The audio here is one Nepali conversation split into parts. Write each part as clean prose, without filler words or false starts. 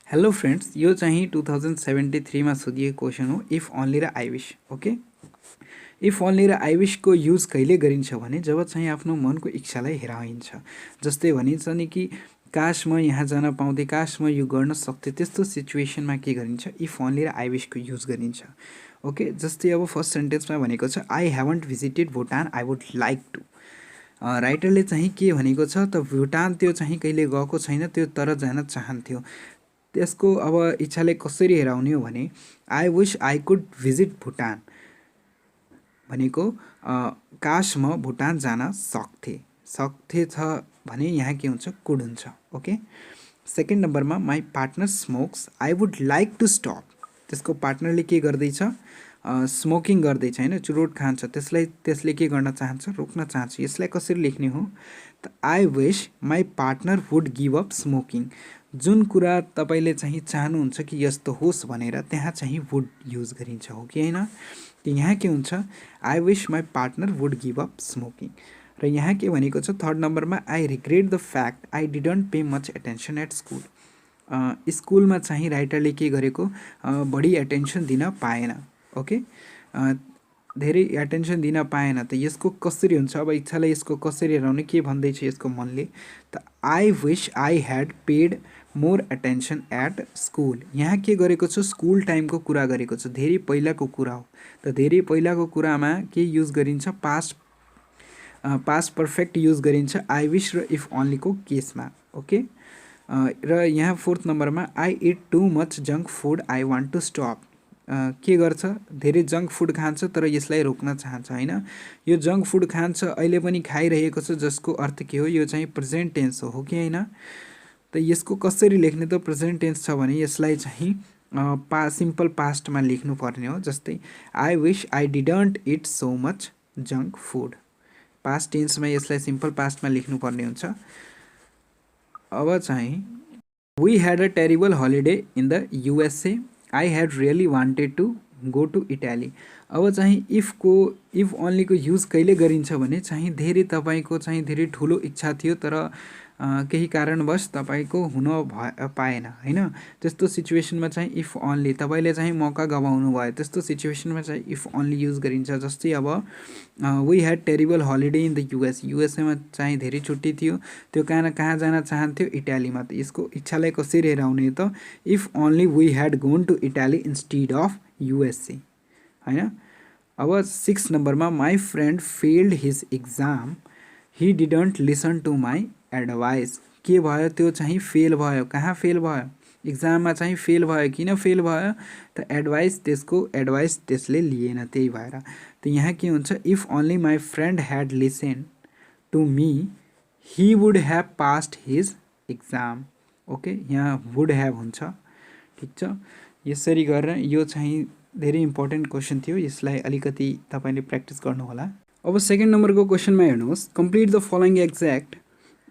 हेलो फ्रेंड्स, यो चाहिँ 2073 मा सोधिएको क्वेसन हो इफ ओन्ली र I wish. Okay, if only र आई विश को युज कहिले गरिन्छ भने जब चाहिँ आफ्नो मनको इच्छालाई हेराइन्छ। जस्तै भनिन्छ नि कि काश म यहाँ जान पाउँथे, काश म यो गर्न सक्थेँ, त्यस्तो सिचुएसनमा के गरिन्छ, इफ ओन्ली र आई विश को युज गरिन्छ। ओके, जस्तै अब फर्स्ट सेन्टेन्समा भनेको छ I haven't visited Bhutan, I would like to. राइटरले चाहिँ के भनेको छ त, भुटान त्यो चाहिँ कहिले गएको छैन, त्यो तर जान चाहन्थ्यो। त्यसको अब इच्छाले कसरी हेराउने हो भने I wish I could visit Bhutan भनेको काश म भुटान जान सक्थे छ भने यहाँ के हुन्छ, कुड हुन्छ। ओके, सेकेन्ड नम्बरमा my partner smokes, I would like to stop. त्यसको पार्टनरले के गर्दैछ, स्मोकिङ गर्दैछ हैन, चुरोट खान्छ, त्यसले के गर्न चाहन्छ, रोक्न चाहन्छ। यसलाई कसरी लेख्ने हो त, I wish my partner would give up smoking. जुन कुरा तपाईले चाहिँ चाहनुहुन्छ कि यस्तो होस् भनेर त्यहाँ चाहिँ वुड युज गरिन्छ, हो कि हैन। त यहाँ के हुन्छ, I wish my partner would give up smoking. र यहाँ के भनेको छ थर्ड नम्बरमा, I regret the fact I didn't pay much attention at school. स्कुलमा चाहिँ राइटरले के गरेको, बढी एटेन्सन दिन पाएन। ओके, धेरै एटेन्सन दिन पाएन। त यसको कसरी हुन्छ, अब इच्छालाई यसको कसरी हेराउने, के भन्दैछ यसको मनले त, I wish I had paid more attention at school. यहाँ के गरेको छ, स्कुल टाइमको कुरा गरेको छ, धेरै पहिलाको कुरा हो। त धेरै पहिलाको कुरामा के युज गरिन्छ, पास्ट पर्फेक्ट युज गरिन्छ आई विश र इफ ओन्लीको केसमा। ओके, र यहाँ फोर्थ नम्बरमा, I eat too much junk food, I want to stop. के गर्छ, धेरै जङ्क फुड खान्छ तर यसलाई रोक्न चाहन्छ हैन। यो जङ्क फुड खान्छ, अहिले पनि खाइरहेको छ, जसको अर्थ के हो, यो चाहिँ प्रेजेन्ट टेन्स हो कि हैन। त यसको कसरी लेख्ने त, प्रेजेन्ट टेन्स छ भने यसलाई चाहिँ सिम्पल पास्टमा लेख्नु पर्ने हो। जस्तै I wish I didn't eat so much junk food, past टेन्समा यसलाई सिम्पल पास्टमा लेख्नु पर्ने हुन्छ। अब चाहिँ we had a terrible holiday in the USA, I had really wanted to go to Italy. अब चाहिँ इफ ओन्लीको युज कहिले गरिन्छ भने चाहिँ धेरै तपाईँको चाहिँ धेरै ठुलो इच्छा थियो तर केही कारणवश तपाईँको हुन पाएन हैन। त्यस्तो सिचुएसनमा चाहिँ इफ ओन्ली, तपाईँले चाहिँ मौका गवाउनु भयो, त्यस्तो सिचुएसनमा चाहिँ इफ ओन्ली युज गरिन्छ। जस्तै अब we had terrible holiday in the युएसएमा चाहिँ धेरै छुट्टी थियो, त्यो कहाँ जान चाहन्थ्यो, इटालीमा। त यसको इच्छालाई कसरी हेराउने त, if only we had gone to Italy instead of USA हैन। अब 6 नम्बरमा, my friend failed his exam, he didn't listen to my advice. के भयो, त्यो चाहिँ फेल भयो। कहाँ फेल भयो, इक्जाममा चाहिँ फेल भयो। किन फेल भयो त, एडभाइस त्यसले लिएन, त्यही भएर। त यहाँ के हुन्छ, if only my friend had listen to me he would have passed his exam. Okay, यहाँ वुड ह्याभ हुन्छ, ठिक छ। यसरी गरेर यो चाहिँ धेरै इम्पोर्टेन्ट क्वेसन थियो, यसलाई अलिकति तपाईँले प्र्याक्टिस गर्नु होला। अब सेकेन्ड नम्बरको क्वेसनमा हेर्नुहोस्, complete the following exact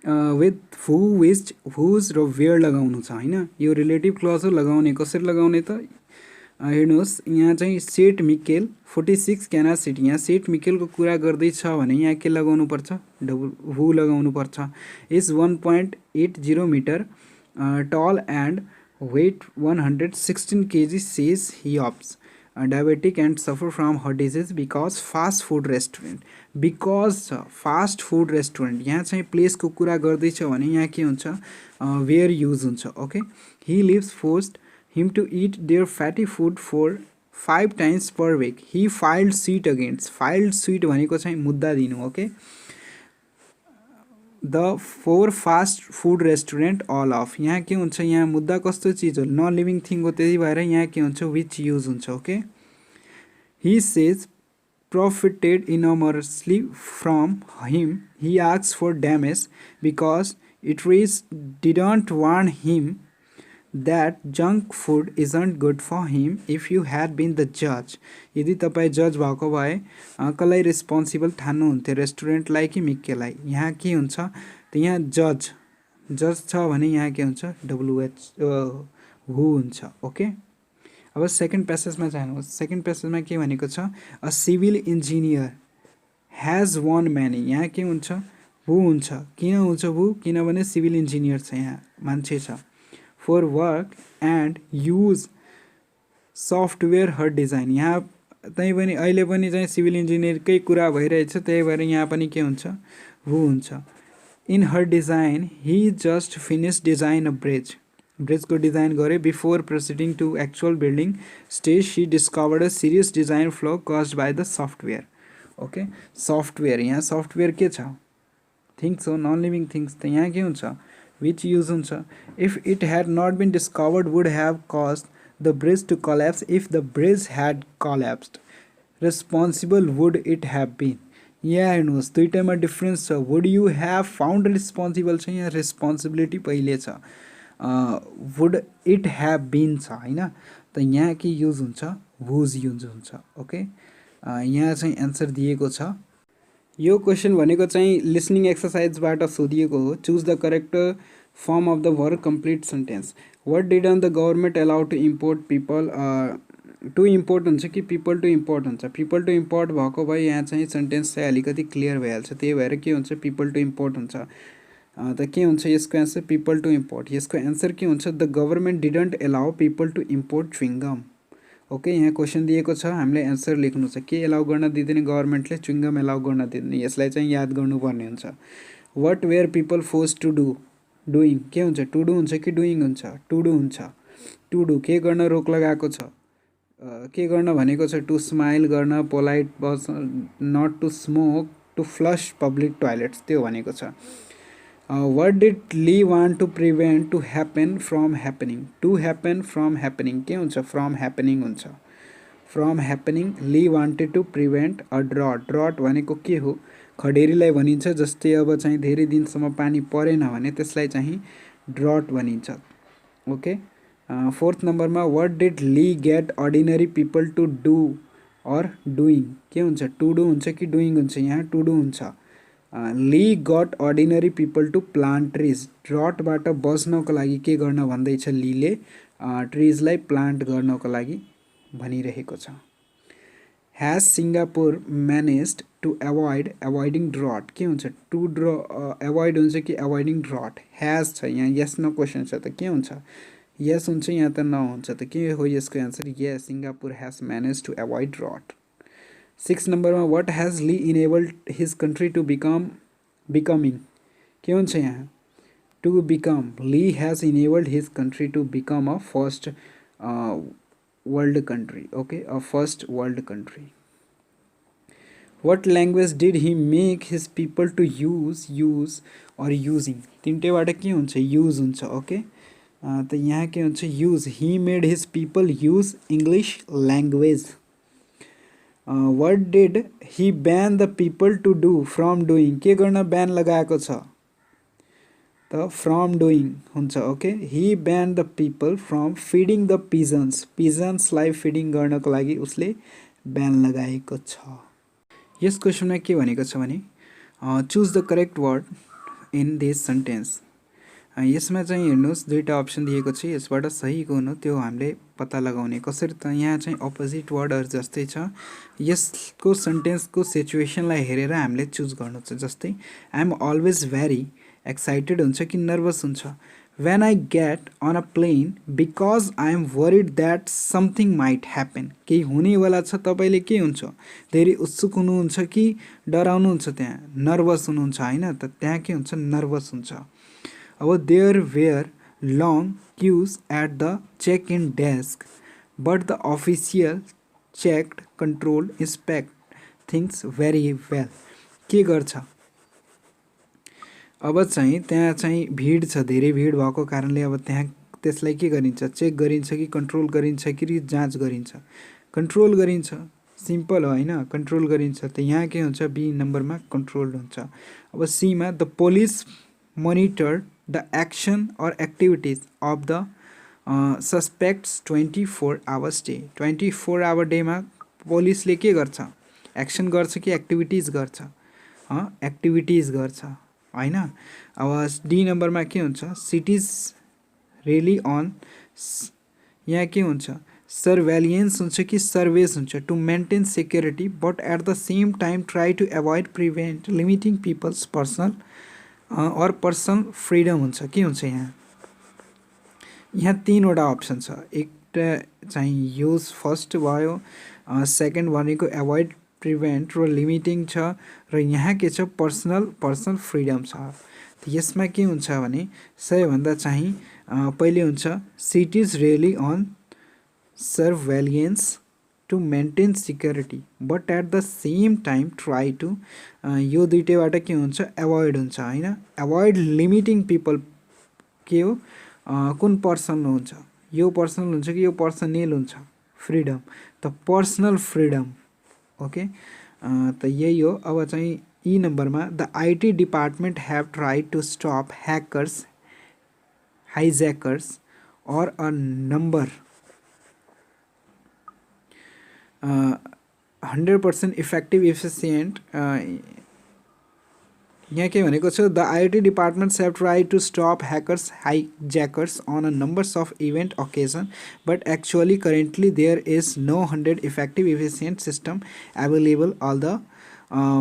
with who, which, whose र वेयर लगाउनु छ हैन। यो रिलेटिभ क्लज हो, लगाउने कसरी लगाउने त, हेर्नुहोस् यहाँ चाहिँ सेट मिकेल 46 क्यानट सिटी, यहाँ सेट मिकेलको कुरा गर्दैछ भने यहाँ के लगाउनु पर्छ, हु लगाउनु पर्छ। इज 1.80 मिटर टल and weight 116 kg, says he opts diabetic and suffer from heart disease because fast food restaurant, यहाँ चाहिँ प्लेसको कुरा गर्दैछ भने यहाँ के हुन्छ, वेयर युज हुन्छ। Okay, he lives forced him to eat their fatty food for 5 times per week, he filed suit against, filed suit भनेको चाहिँ मुद्दा दिनु। Okay, the 4 fast food restaurant all of, यहाँ के हुन्छ, यहाँ मुद्दा कस्तो चिज हो, नन लिभिङ थिङ हो, त्यही भएर यहाँ के हुन्छ, विच युज हुन्छ। Okay, he says profited enormously from him, he asks for damage because Eateries didn't warn him that junk food isn't good for him. If you had been the judge, यदि तपाईँ जज भएको भए कसलाई रेस्पोन्सिबल ठान्नुहुन्थ्यो, रेस्टुरेन्टलाई कि मिक्केलाई। यहाँ के हुन्छ त, यहाँ जज छ भने यहाँ के हुन्छ, हु हुन्छ। ओके, अब सेकेन्ड प्यासेजमा जानुहोस्। सेकेन्ड प्यासेजमा के भनेको छ, अ सिभिल इन्जिनियर ह्याज वन म्यानी, यहाँ के हुन्छ, हु हुन्छ। किन हुन्छ हु, किनभने सिभिल इन्जिनियर छ, यहाँ मान्छे छ। for work and use software her design. यहाँ त्यही पनि अहिले पनि चाहिँ सिभिल इन्जिनियरकै कुरा भइरहेछ, त्यही भएर यहाँ पनि के हुन्छ, वो हुन्छ. In her design, he just finished design a bridge. Bridge को डिजाइन गरे. Before proceeding to actual building stage, she discovered a serious design flaw caused by the software. Okay, software. यहाँ software के छ? Things हो, non-living things. तो यहाँ के हुन्छ? Which use हुन्छ? If it had not been discovered, would have caused the bridge to collapse. If the bridge had collapsed, responsible would it have been? यहाँ हेर्नुहोस् दुईटैमा डिफ्रेन्स छ. Would you have found responsible छ, यहाँ रेस्पोन्सिबिलिटी पहिले छ. वुड इट हेभ बिन छ होइन. त यहाँ के युज हुन्छ, वुज युज हुन्छ. ओके, यहाँ चाहिँ एन्सर दिएको छ. यो क्वेसन भनेको चाहिँ लिसनिङ एक्सर्साइजबाट सोधिएको हो. Choose the correct form of the word complete sentence. What didn't the government allow to import people. To import हुन्छ कि पिपल टु इम्पोर्ट हुन्छ. पिपल टु इम्पोर्ट भएको भए यहाँ चाहिँ सेन्टेन्स चाहिँ अलिकति क्लियर भइहाल्छ. त्यही भएर के हुन्छ, पिपल टु इम्पोर्ट हुन्छ. त के हुन्छ यसको एन्सर, पिपल टु इम्पोर्ट. यसको एन्सर के हुन्छ, the government didn't allow people to import chewing gum. Okay, यहाँ क्वेसन दिएको छ, हामीले एन्सर लेख्नु छ. के एलाउ गर्न दिँदैन गभर्मेन्टले, च्विङ्गम एलाउ गर्न दिँदैन. यसलाई चाहिँ याद गर्नुपर्ने हुन्छ. What were people force to do. Doing के हुन्छ, टु डु हुन्छ कि डुइङ हुन्छ, टु डु हुन्छ. टु डु के गर्न रोक लगाएको छ, के गर्न भनेको छ, टु स्माइल गर्न, पोलाइट बस, not to smoke, to flush public toilets, त्यो भनेको छ. What did Lee want to prevent to happen from happening. To happen from happening के हुन्छ, फ्रम ह्यापनिङ हुन्छ. From happening. Li wanted to prevent a drought. Drought भनेको के हो, खडेरीलाई भनिन्छ. जस्तै अब चाहिँ धेरै दिनसम्म पानी परेन भने त्यसलाई चाहिँ ड्रट भनिन्छ. ओके, फोर्थ नम्बरमा what did Lee get ordinary people to do or doing. के हुन्छ, टु डु हुन्छ कि डुइङ हुन्छ, यहाँ टु डु हुन्छ. Lee got ordinary people to plant trees. ड्रटबाट बस्नको लागि के गर्न भन्दैछ लीले, ट्रिजलाई प्लान्ट गर्नको लागि भनिरहेको छ. ह्याज सिङ्गापुर म्यानेज्ड टु एभोइडिङ ड्रट. के हुन्छ, टु एभोइड हुन्छ कि एभोइडिङ ड्रट. ह्याज छ यहाँ, यस नो क्वेसन छ, त के हुन्छ, यस हुन्छ, यहाँ त नहुन्छ. त के हो यसको answer, yes, Singapore has managed to avoid drought. 6 नम्बरमा what has Lee enabled his country to becoming. के हुन्छ यहाँ, to become. Lee has enabled his country to become a first world country. Okay, a first world country. What language did he make his people to use or using. तिनटैबाट के हुन्छ, युज हुन्छ. ओके, त यहाँ के हुन्छ, use. He made his people use English language. What did he ban the people to do from doing. के गर्न ब्यान लगाएको छ, त फ्रम डुइङ हुन्छ. Okay, he ban the people from feeding the pigeons. पिजन्सलाई फिडिङ गर्नको लागि उसले ब्यान लगाएको छ. यस क्वेसनमा के भनेको छ भने choose the correct word in this sentence. यसमा चाहिँ हेर्नुहोस् दुईवटा अप्सन दिएको छ, यसबाट सही कुन हो त्यो हामीले पत्ता लगाउने. कसरी त यहाँ चाहिँ अपोजिट वर्डहरू जस्तै छ. यसको सेन्टेन्सको सिचुएसनलाई हेरेर हामीले चुज गर्नु छ. जस्तै I am always very excited हुन्छ कि नर्भस हुन्छ. When I get on a plane because I am worried that something might happen. केही हुनेवाला छ, तपाईँले के हुन्छ, धेरै उत्सुक हुनुहुन्छ कि डराउनुहुन्छ, त्यहाँ नर्भस हुनुहुन्छ होइन. त त्यहाँ के हुन्छ, नर्भस हुन्छ. अब there were long queues at the check in desk but the official checked control inspect things very well. के गर्छ, अब चाहिँ त्यहाँ चाहिँ भिड छ, धेरै भिड भएको कारणले अब त्यहाँ त्यसलाई के गरिन्छ, चेक गरिन्छ कि कन्ट्रोल गरिन्छ कि जाँच गरिन्छ. कन्ट्रोल गरिन्छ, सिम्पल हो होइन, कन्ट्रोल गरिन्छ. त यहाँ के हुन्छ, बी नम्बरमा कन्ट्रोल हुन्छ. अब सीमा the police monitor the action or activities of the suspects 24 hours day. 24 hour डेमा पुलिसले के गर्छ, एक्सन गर्छ कि एक्टिभिटिज गर्छ, एक्टिभिटिज गर्छ होइन. अब डी नम्बरमा के हुन्छ, सिटिज रियली अन, यहाँ के हुन्छ, सर्भेलियन्स हुन्छ कि सर्वेस हुन्छ. To maintain security but at the same time try to avoid prevent limiting people's personal or personal freedom हुन्छ. के हुन्छ यहाँ, यहाँ तीनवटा अप्सन छ। एउटा चाहिँ युज फर्स्ट भयो, सेकेन्ड भनेको एभोइड, प्रिभेन्ट र लिमिटिङ छ, र यहाँ के छ पर्सनल फ्रिडम छ। त यसमा के हुन्छ भने सबैभन्दा चाहिँ पहिले हुन्छ cities really on surveillance to maintain security but at the same time try to, यो दुइटैबाट के हुन्छ एभोइड हुन्छ होइन। एभोइड लिमिटिङ पिपल के हो कुन पर्सनल हुन्छ, यो पर्सनल हुन्छ कि यो पर्सनल हुन्छ फ्रिडम, त पर्सनल फ्रिडम ओके। त यही हो। अब चाहिँ ई नम्बरमा the IT department have tried to stop hackers hijackers or a number 100% effective efficient. यहाँ के भनेको छ the IT departments have tried to stop hackers hijackers on a numbers of event occasion but actually currently there is no 100 effective efficient system available all the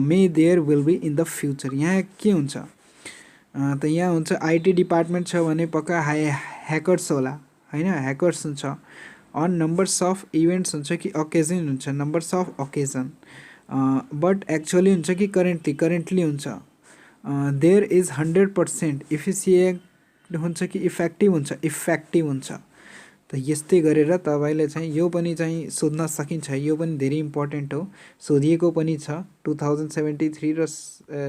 may there will be in the future. यहाँ के हुन्छ त यहाँ हुन्छ आइटी डिपार्टमेन्ट छ भने पक्का ह्याकर्स होला होइन, ह्याकर्स हुन्छ। अन नम्बर्स अफ इभेन्ट्स हुन्छ कि ओकेजन हुन्छ, numbers of occasion. But actually हुन्छ कि करेन्टली हुन्छ। देयर इज 100% इफिसियन्ट हुन्छ कि इफेक्टिभ हुन्छ। त यस्तै गरेर तपाईँले चाहिँ यो पनि चाहिँ सोध्न सकिन्छ। यो पनि धेरै इम्पोर्टेन्ट हो, सोधिएको पनि छ 2073 र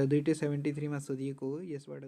दुइटै 73 मा सोधिएको हो। यसबाट